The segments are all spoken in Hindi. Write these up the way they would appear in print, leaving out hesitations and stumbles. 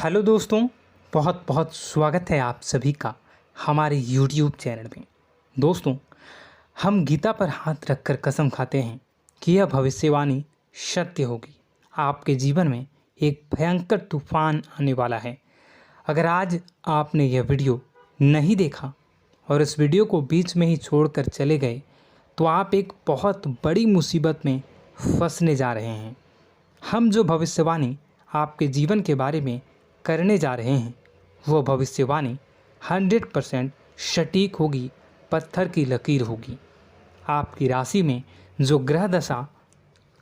हेलो दोस्तों, बहुत बहुत स्वागत है आप सभी का हमारे YouTube चैनल में। दोस्तों, हम गीता पर हाथ रखकर कसम खाते हैं कि यह भविष्यवाणी सत्य होगी। आपके जीवन में एक भयंकर तूफान आने वाला है। अगर आज आपने यह वीडियो नहीं देखा और इस वीडियो को बीच में ही छोड़कर चले गए तो आप एक बहुत बड़ी मुसीबत में फंसने जा रहे हैं। हम जो भविष्यवाणी आपके जीवन के बारे में करने जा रहे हैं वो भविष्यवाणी 100% सटीक होगी, पत्थर की लकीर होगी। आपकी राशि में जो ग्रह दशा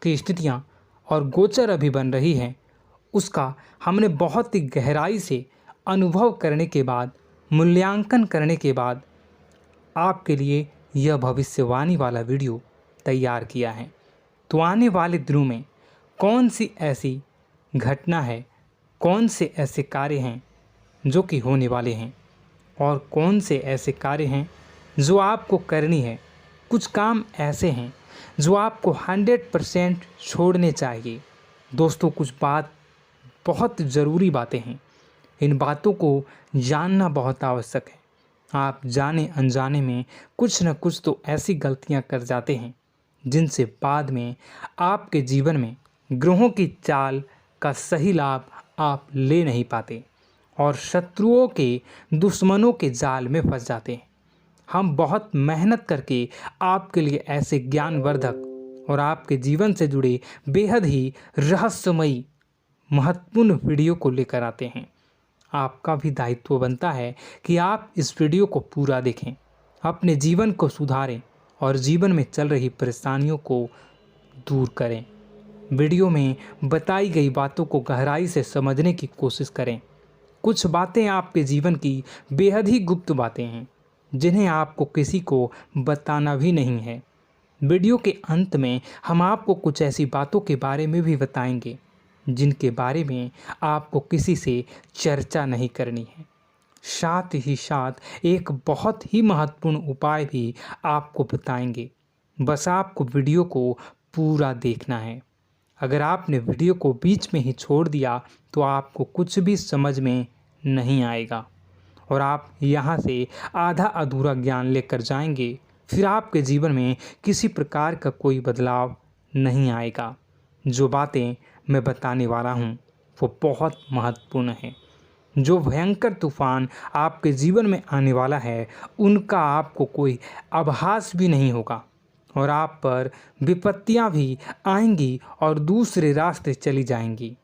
की स्थितियाँ और गोचर अभी बन रही हैं उसका हमने बहुत ही गहराई से अनुभव करने के बाद, मूल्यांकन करने के बाद आपके लिए यह भविष्यवाणी वाला वीडियो तैयार किया है। तो आने वाले दिनों में कौन सी ऐसी घटना है, कौन से ऐसे कार्य हैं जो कि होने वाले हैं और कौन से ऐसे कार्य हैं जो आपको करनी है। कुछ काम ऐसे हैं जो आपको 100% छोड़ने चाहिए। दोस्तों, कुछ बात बहुत ज़रूरी बातें हैं। इन बातों को जानना बहुत आवश्यक है। आप जाने अनजाने में कुछ न कुछ तो ऐसी गलतियां कर जाते हैं जिनसे बाद में आपके जीवन में ग्रहों की चाल का सही लाभ आप ले नहीं पाते और शत्रुओं के, दुश्मनों के जाल में फंस जाते हैं। हम बहुत मेहनत करके आपके लिए ऐसे ज्ञानवर्धक और आपके जीवन से जुड़े बेहद ही रहस्यमयी महत्वपूर्ण वीडियो को लेकर आते हैं। आपका भी दायित्व बनता है कि आप इस वीडियो को पूरा देखें, अपने जीवन को सुधारें और जीवन में चल रही परेशानियों को दूर करें। वीडियो में बताई गई बातों को गहराई से समझने की कोशिश करें। कुछ बातें आपके जीवन की बेहद ही गुप्त बातें हैं जिन्हें आपको किसी को बताना भी नहीं है। वीडियो के अंत में हम आपको कुछ ऐसी बातों के बारे में भी बताएंगे जिनके बारे में आपको किसी से चर्चा नहीं करनी है। साथ ही साथ एक बहुत ही महत्वपूर्ण उपाय भी आपको बताएंगे। बस आपको वीडियो को पूरा देखना है। अगर आपने वीडियो को बीच में ही छोड़ दिया तो आपको कुछ भी समझ में नहीं आएगा और आप यहाँ से आधा अधूरा ज्ञान लेकर जाएंगे। फिर आपके जीवन में किसी प्रकार का कोई बदलाव नहीं आएगा। जो बातें मैं बताने वाला हूँ वो बहुत महत्वपूर्ण है। जो भयंकर तूफान आपके जीवन में आने वाला है उनका आपको कोई आभास भी नहीं होगा और आप पर विपत्तियां भी आएंगी और दूसरे रास्ते चली जाएंगी।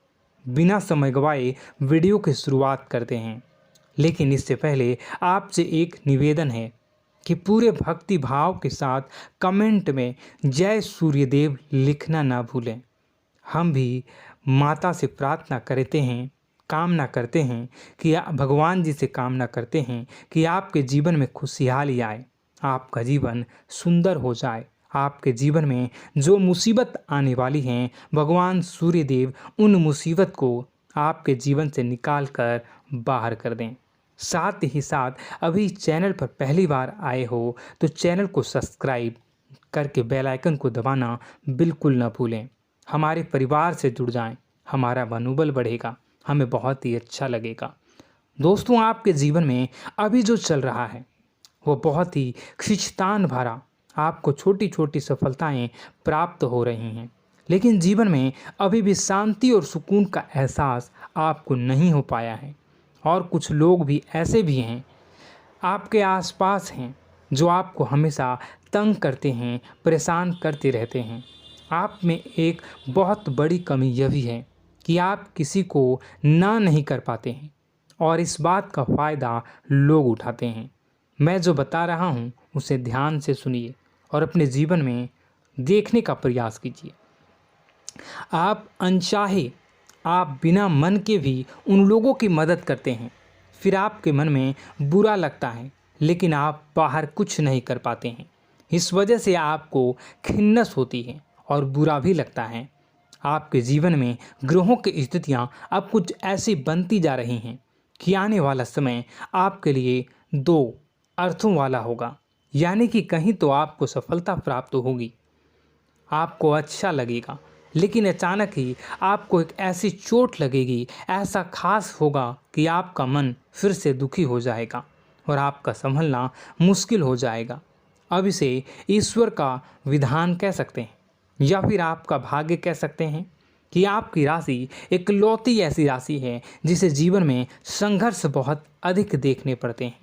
बिना समय गवाए वीडियो की शुरुआत करते हैं, लेकिन इससे पहले आपसे एक निवेदन है कि पूरे भक्ति भाव के साथ कमेंट में जय सूर्यदेव लिखना ना भूलें। हम भी माता से प्रार्थना करते हैं, कामना करते हैं कि भगवान जी से कामना करते हैं कि आपके जीवन में खुशहाली आए, आपका जीवन सुंदर हो जाए। आपके जीवन में जो मुसीबत आने वाली हैं भगवान सूर्यदेव उन मुसीबत को आपके जीवन से निकाल कर बाहर कर दें। साथ ही साथ अभी चैनल पर पहली बार आए हो तो चैनल को सब्सक्राइब करके बेल आइकन को दबाना बिल्कुल न भूलें। हमारे परिवार से जुड़ जाएं, हमारा मनोबल बढ़ेगा, हमें बहुत ही अच्छा लगेगा। दोस्तों, आपके जीवन में अभी जो चल रहा है वो बहुत ही खींचतान भरा, आपको छोटी छोटी सफलताएं प्राप्त हो रही हैं, लेकिन जीवन में अभी भी शांति और सुकून का एहसास आपको नहीं हो पाया है। और कुछ लोग भी ऐसे भी हैं आपके आसपास हैं जो आपको हमेशा तंग करते हैं, परेशान करते रहते हैं। आप में एक बहुत बड़ी कमी यह भी है कि आप किसी को ना नहीं कर पाते हैं और इस बात का फ़ायदा लोग उठाते हैं। मैं जो बता रहा हूँ उसे ध्यान से सुनिए और अपने जीवन में देखने का प्रयास कीजिए। आप अनचाहे, आप बिना मन के भी उन लोगों की मदद करते हैं, फिर आपके मन में बुरा लगता है लेकिन आप बाहर कुछ नहीं कर पाते हैं। इस वजह से आपको खिन्नस होती है और बुरा भी लगता है। आपके जीवन में ग्रहों की स्थितियाँ अब कुछ ऐसी बनती जा रही हैं कि आने वाला समय आपके लिए दो अर्थों वाला होगा। यानी कि कहीं तो आपको सफलता प्राप्त होगी, आपको अच्छा लगेगा, लेकिन अचानक ही आपको एक ऐसी चोट लगेगी, ऐसा खास होगा कि आपका मन फिर से दुखी हो जाएगा और आपका संभलना मुश्किल हो जाएगा। अब इसे ईश्वर का विधान कह सकते हैं या फिर आपका भाग्य कह सकते हैं कि आपकी राशि इकलौती ऐसी राशि है जिसे जीवन में संघर्ष बहुत अधिक देखने पड़ते हैं,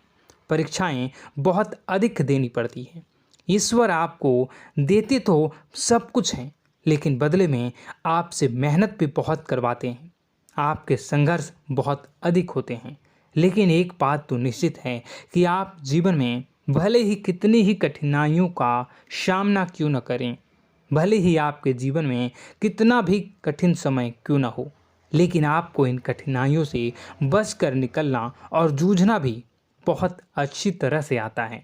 परीक्षाएं बहुत अधिक देनी पड़ती हैं। ईश्वर आपको देते तो सब कुछ हैं, लेकिन बदले में आपसे मेहनत भी बहुत करवाते हैं। आपके संघर्ष बहुत अधिक होते हैं, लेकिन एक बात तो निश्चित है कि आप जीवन में भले ही कितनी ही कठिनाइयों का सामना क्यों न करें, भले ही आपके जीवन में कितना भी कठिन समय क्यों न हो, लेकिन आपको इन कठिनाइयों से बचकर निकलना और जूझना भी बहुत अच्छी तरह से आता है।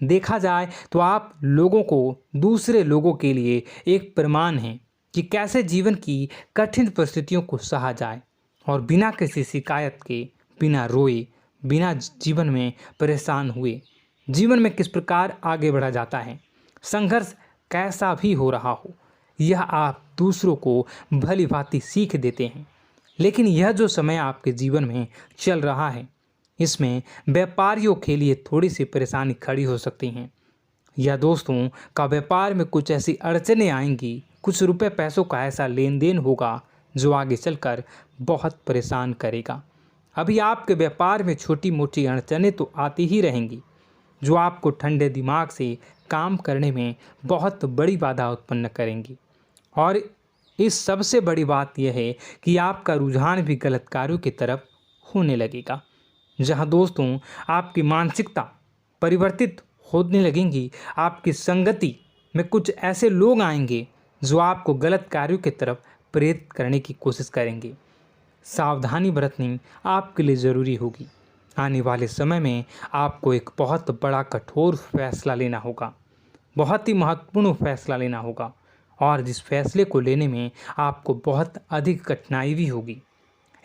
देखा जाए तो आप लोगों को दूसरे लोगों के लिए एक प्रमाण हैं कि कैसे जीवन की कठिन परिस्थितियों को सहा जाए और बिना किसी शिकायत के, बिना रोए, बिना जीवन में परेशान हुए जीवन में किस प्रकार आगे बढ़ा जाता है। संघर्ष कैसा भी हो रहा हो, यह आप दूसरों को भली भांति सीख देते हैं। लेकिन यह जो समय आपके जीवन में चल रहा है, इसमें व्यापारियों के लिए थोड़ी सी परेशानी खड़ी हो सकती हैं, या दोस्तों का व्यापार में कुछ ऐसी अड़चनें आएंगी, कुछ रुपए पैसों का ऐसा लेन देन होगा जो आगे चलकर बहुत परेशान करेगा। अभी आपके व्यापार में छोटी मोटी अड़चनें तो आती ही रहेंगी, जो आपको ठंडे दिमाग से काम करने में बहुत बड़ी बाधा उत्पन्न करेंगी। और इस सबसे बड़ी बात यह है कि आपका रुझान भी गलत कार्यों की तरफ होने लगेगा, जहां दोस्तों आपकी मानसिकता परिवर्तित होने लगेंगी। आपकी संगति में कुछ ऐसे लोग आएंगे जो आपको गलत कार्यों की तरफ प्रेरित करने की कोशिश करेंगे। सावधानी बरतनी आपके लिए ज़रूरी होगी। आने वाले समय में आपको एक बहुत बड़ा कठोर फैसला लेना होगा, बहुत ही महत्वपूर्ण फैसला लेना होगा, और जिस फैसले को लेने में आपको बहुत अधिक कठिनाई भी होगी।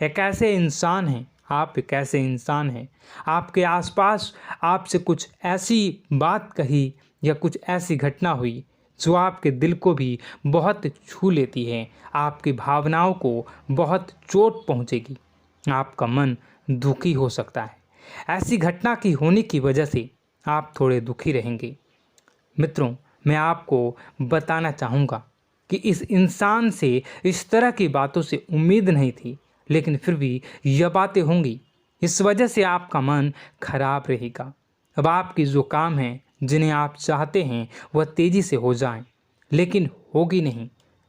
एक ऐसे इंसान हैं, आप एक ऐसे इंसान हैं, आपके आसपास आपसे कुछ ऐसी बात कही या कुछ ऐसी घटना हुई जो आपके दिल को भी बहुत छू लेती है, आपकी भावनाओं को बहुत चोट पहुंचेगी, आपका मन दुखी हो सकता है। ऐसी घटना की होने की वजह से आप थोड़े दुखी रहेंगे। मित्रों, मैं आपको बताना चाहूँगा कि इस इंसान से इस तरह की बातों से उम्मीद नहीं थी, लेकिन फिर भी यह बातें होंगी। इस वजह से आपका मन खराब रहेगा। अब आपकी जो काम है, जिन्हें आप चाहते हैं वह तेज़ी से हो जाएं, लेकिन होगी नहीं,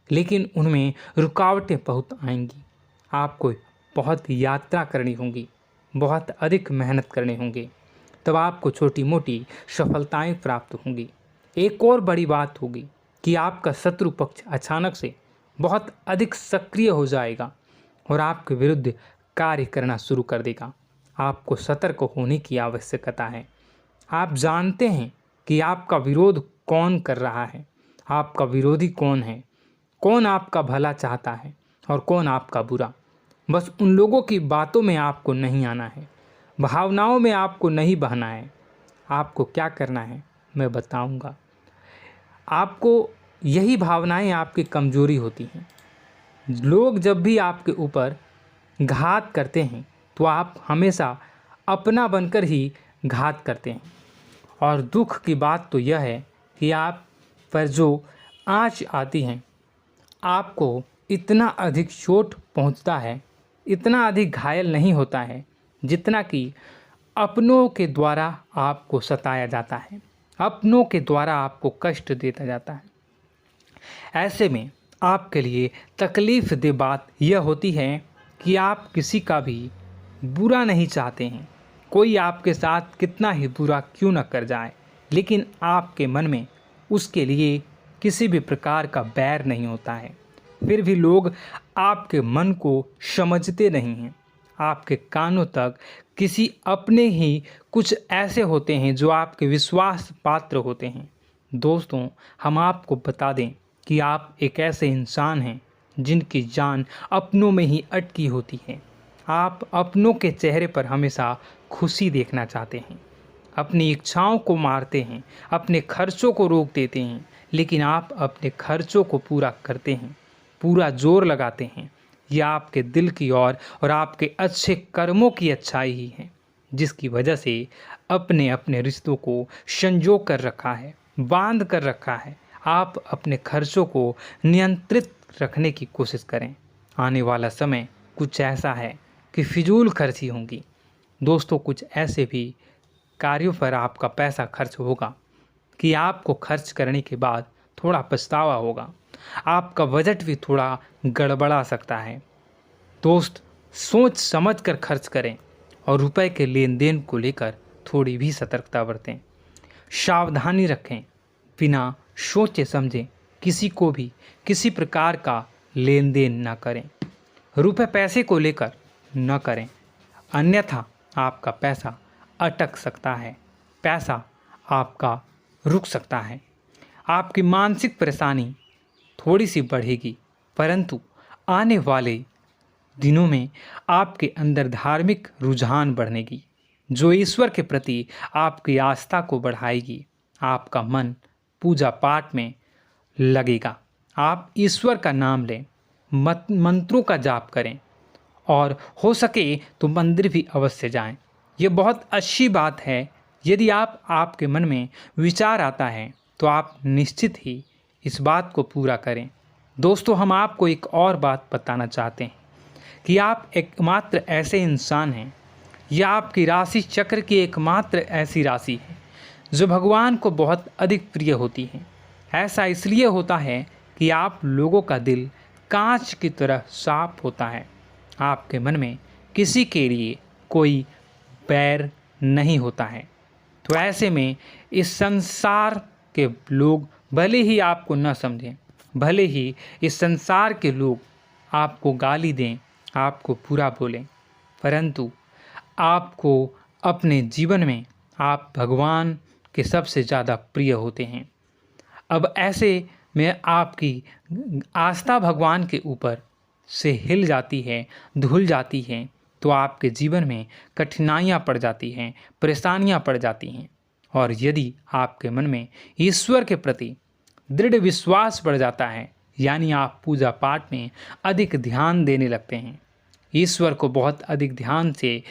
लेकिन उनमें रुकावटें बहुत आएंगी। आपको बहुत यात्रा करनी होगी, बहुत अधिक मेहनत करने होंगे, तब आपको छोटी मोटी सफलताएं प्राप्त होंगी। एक और बड़ी बात होगी कि आपका शत्रु पक्ष अचानक से बहुत अधिक सक्रिय हो जाएगा और आपके विरुद्ध कार्य करना शुरू कर देगा। आपको सतर्क होने की आवश्यकता है। आप जानते हैं कि आपका विरोध कौन कर रहा है, आपका विरोधी कौन है, कौन आपका भला चाहता है और कौन आपका बुरा। बस उन लोगों की बातों में आपको नहीं आना है, भावनाओं में आपको नहीं बहना है। आपको क्या करना है मैं बताऊंगा। आपको यही भावनाएं आपकी कमजोरी होती हैं। लोग जब भी आपके ऊपर घात करते हैं तो आप हमेशा अपना बनकर ही घात करते हैं। और दुख की बात तो यह है कि आप पर जो आँच आती है, आपको इतना अधिक चोट पहुंचता है, इतना अधिक घायल नहीं होता है जितना कि अपनों के द्वारा आपको सताया जाता है, अपनों के द्वारा आपको कष्ट देता जाता है। ऐसे में आपके लिए तकलीफ़ दे बात यह होती है कि आप किसी का भी बुरा नहीं चाहते हैं। कोई आपके साथ कितना ही बुरा क्यों न कर जाए, लेकिन आपके मन में उसके लिए किसी भी प्रकार का बैर नहीं होता है। फिर भी लोग आपके मन को समझते नहीं हैं। आपके कानों तक किसी अपने ही कुछ ऐसे होते हैं जो आपके विश्वास पात्र होते हैं। दोस्तों, हम आपको बता दें कि आप एक ऐसे इंसान हैं जिनकी जान अपनों में ही अटकी होती है। आप अपनों के चेहरे पर हमेशा खुशी देखना चाहते हैं, अपनी इच्छाओं को मारते हैं, अपने खर्चों को रोक देते हैं, लेकिन आप अपने खर्चों को पूरा करते हैं। पूरा जोर लगाते हैं, यह आपके दिल की और आपके अच्छे कर्मों की अच्छाई ही है, जिसकी वजह से अपने अपने रिश्तों को संजो कर रखा है, बांध कर रखा है। आप अपने खर्चों को नियंत्रित रखने की कोशिश करें। आने वाला समय कुछ ऐसा है कि फिजूल खर्ची होंगी। दोस्तों, कुछ ऐसे भी कार्यों पर आपका पैसा खर्च होगा कि आपको खर्च करने के बाद थोड़ा पछतावा होगा। आपका बजट भी थोड़ा गड़बड़ा सकता है। दोस्त, सोच समझ कर खर्च करें और रुपए के लेन देन को लेकर थोड़ी भी सतर्कता बरतें। सावधानी रखें, बिना सोचे समझे किसी को भी किसी प्रकार का लेन देन न करें। रुपए पैसे को लेकर न करें, अन्यथा आपका पैसा अटक सकता है, पैसा आपका रुक सकता है। आपकी मानसिक परेशानी थोड़ी सी बढ़ेगी, परंतु आने वाले दिनों में आपके अंदर धार्मिक रुझान बढ़नेगी, जो ईश्वर के प्रति आपकी आस्था को बढ़ाएगी। आपका मन पूजा पाठ में लगेगा। आप ईश्वर का नाम लें, मंत्रों का जाप करें और हो सके तो मंदिर भी अवश्य जाएं। ये बहुत अच्छी बात है। यदि आपके मन में विचार आता है तो आप निश्चित ही इस बात को पूरा करें। दोस्तों, हम आपको एक और बात बताना चाहते हैं कि आप एकमात्र ऐसे इंसान हैं, यह आपकी राशि चक्र की एकमात्र ऐसी राशि है जो भगवान को बहुत अधिक प्रिय होती है। ऐसा इसलिए होता है कि आप लोगों का दिल कांच की तरह साफ होता है। आपके मन में किसी के लिए कोई बैर नहीं होता है। तो ऐसे में इस संसार के लोग भले ही आपको न समझें, भले ही इस संसार के लोग आपको गाली दें, आपको बुरा बोलें, परंतु आपको अपने जीवन में आप भगवान के सबसे ज़्यादा प्रिय होते हैं। अब ऐसे में आपकी आस्था भगवान के ऊपर से हिल जाती है, धुल जाती है, तो आपके जीवन में कठिनाइयाँ पड़ जाती हैं, परेशानियाँ पड़ जाती हैं। और यदि आपके मन में ईश्वर के प्रति दृढ़ विश्वास बढ़ जाता है, यानी आप पूजा पाठ में अधिक ध्यान देने लगते हैं, ईश्वर को बहुत अधिक ध्यान से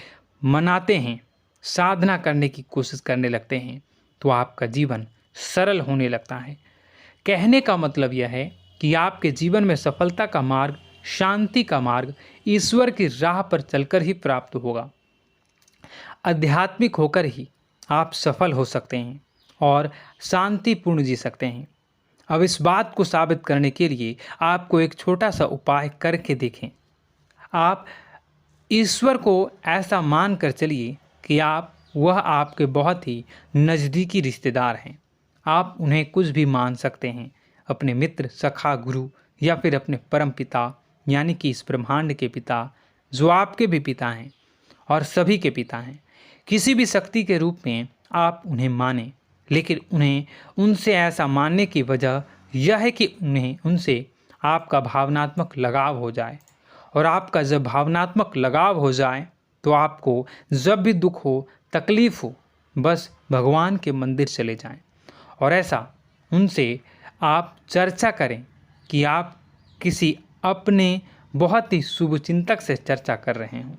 मनाते हैं, साधना करने की कोशिश करने लगते हैं, तो आपका जीवन सरल होने लगता है। कहने का मतलब यह है कि आपके जीवन में सफलता का मार्ग, शांति का मार्ग ईश्वर की राह पर चलकर ही प्राप्त होगा। आध्यात्मिक होकर ही आप सफल हो सकते हैं और शांतिपूर्ण जी सकते हैं। अब इस बात को साबित करने के लिए आपको एक छोटा सा उपाय करके देखें। आप ईश्वर को ऐसा मान कर चलिए कि वह आपके बहुत ही नज़दीकी रिश्तेदार हैं। आप उन्हें कुछ भी मान सकते हैं, अपने मित्र, सखा, गुरु या फिर अपने परम पिता, यानी कि इस ब्रह्मांड के पिता, जो आपके भी पिता हैं और सभी के पिता हैं। किसी भी शक्ति के रूप में आप उन्हें मानें, लेकिन उन्हें उनसे ऐसा मानने की वजह यह है कि उनसे आपका भावनात्मक लगाव हो जाए। और आपका जब भावनात्मक लगाव हो जाए तो आपको जब भी दुख हो, तकलीफ़ हो, बस भगवान के मंदिर चले जाएं और ऐसा उनसे आप चर्चा करें कि आप किसी अपने बहुत ही शुभचिंतक से चर्चा कर रहे हों।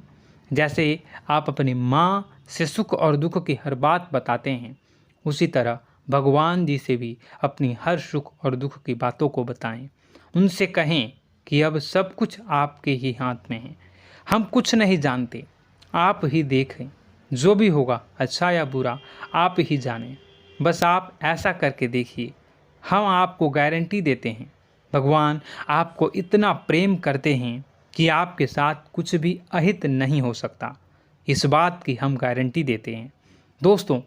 जैसे आप अपनी माँ से सुख और दुख की हर बात बताते हैं, उसी तरह भगवान जी से भी अपनी हर सुख और दुख की बातों को बताएं। उनसे कहें कि अब सब कुछ आपके ही हाथ में है, हम कुछ नहीं जानते, आप ही देखें, जो भी होगा अच्छा या बुरा आप ही जानें। बस आप ऐसा करके देखिए, हम आपको गारंटी देते हैं, भगवान आपको इतना प्रेम करते हैं कि आपके साथ कुछ भी अहित नहीं हो सकता। इस बात की हम गारंटी देते हैं। दोस्तों,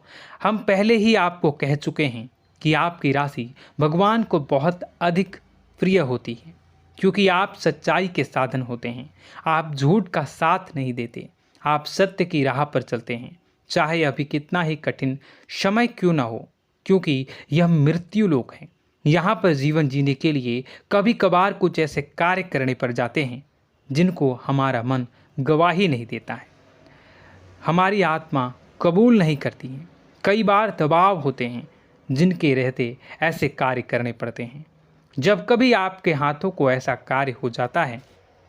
हम पहले ही आपको कह चुके हैं कि आपकी राशि भगवान को बहुत अधिक प्रिय होती है, क्योंकि आप सच्चाई के साधन होते हैं। आप झूठ का साथ नहीं देते, आप सत्य की राह पर चलते हैं, चाहे अभी कितना ही कठिन समय क्यों ना हो, क्योंकि यह मृत्यु लोक है। यहाँ पर जीवन जीने के लिए कभी कभार कुछ ऐसे कार्य करने पड़ जाते हैं जिनको हमारा मन गवाही नहीं देता है, हमारी आत्मा कबूल नहीं करती है। कई बार दबाव होते हैं जिनके रहते ऐसे कार्य करने पड़ते हैं। जब कभी आपके हाथों को ऐसा कार्य हो जाता है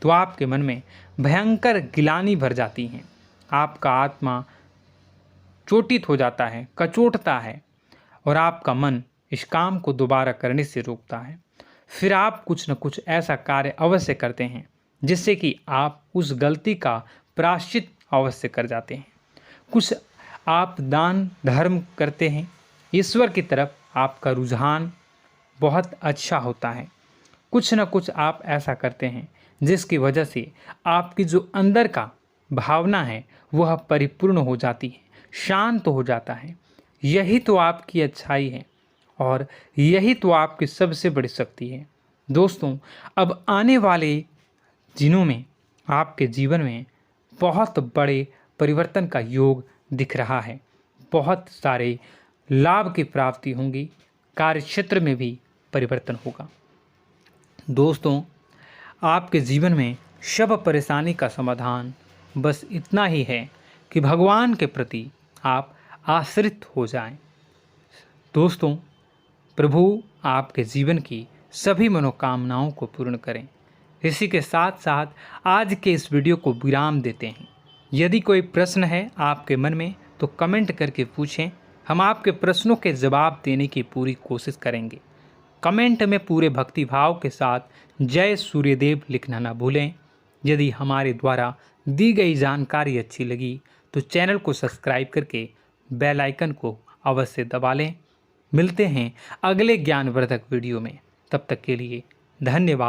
तो आपके मन में भयंकर गिलानी भर जाती है। आपका आत्मा चोटित हो जाता है, कचोटता है और आपका मन इस काम को दोबारा करने से रोकता है। फिर आप कुछ न कुछ ऐसा कार्य अवश्य करते हैं जिससे कि आप उस गलती का प्रायश्चित अवश्य कर जाते हैं। कुछ आप दान धर्म करते हैं। ईश्वर की तरफ आपका रुझान बहुत अच्छा होता है। कुछ न कुछ आप ऐसा करते हैं जिसकी वजह से आपकी जो अंदर का भावना है वह परिपूर्ण हो जाती है, शांत हो जाता है। यही तो आपकी अच्छाई है और यही तो आपकी सबसे बड़ी शक्ति है। दोस्तों, अब आने वाले दिनों में आपके जीवन में बहुत बड़े परिवर्तन का योग दिख रहा है। बहुत सारे लाभ की प्राप्ति होंगी, कार्यक्षेत्र में भी परिवर्तन होगा। दोस्तों, आपके जीवन में सब परेशानी का समाधान बस इतना ही है कि भगवान के प्रति आप आश्रित हो जाएं। दोस्तों, प्रभु आपके जीवन की सभी मनोकामनाओं को पूर्ण करें। इसी के साथ साथ आज के इस वीडियो को विराम देते हैं। यदि कोई प्रश्न है आपके मन में तो कमेंट करके पूछें, हम आपके प्रश्नों के जवाब देने की पूरी कोशिश करेंगे। कमेंट में पूरे भक्तिभाव के साथ जय सूर्यदेव लिखना ना भूलें। यदि हमारे द्वारा दी गई जानकारी अच्छी लगी तो चैनल को सब्सक्राइब करके बेल आइकन को अवश्य दबा लें। मिलते हैं अगले ज्ञानवर्धक वीडियो में। तब तक के लिए धन्यवाद।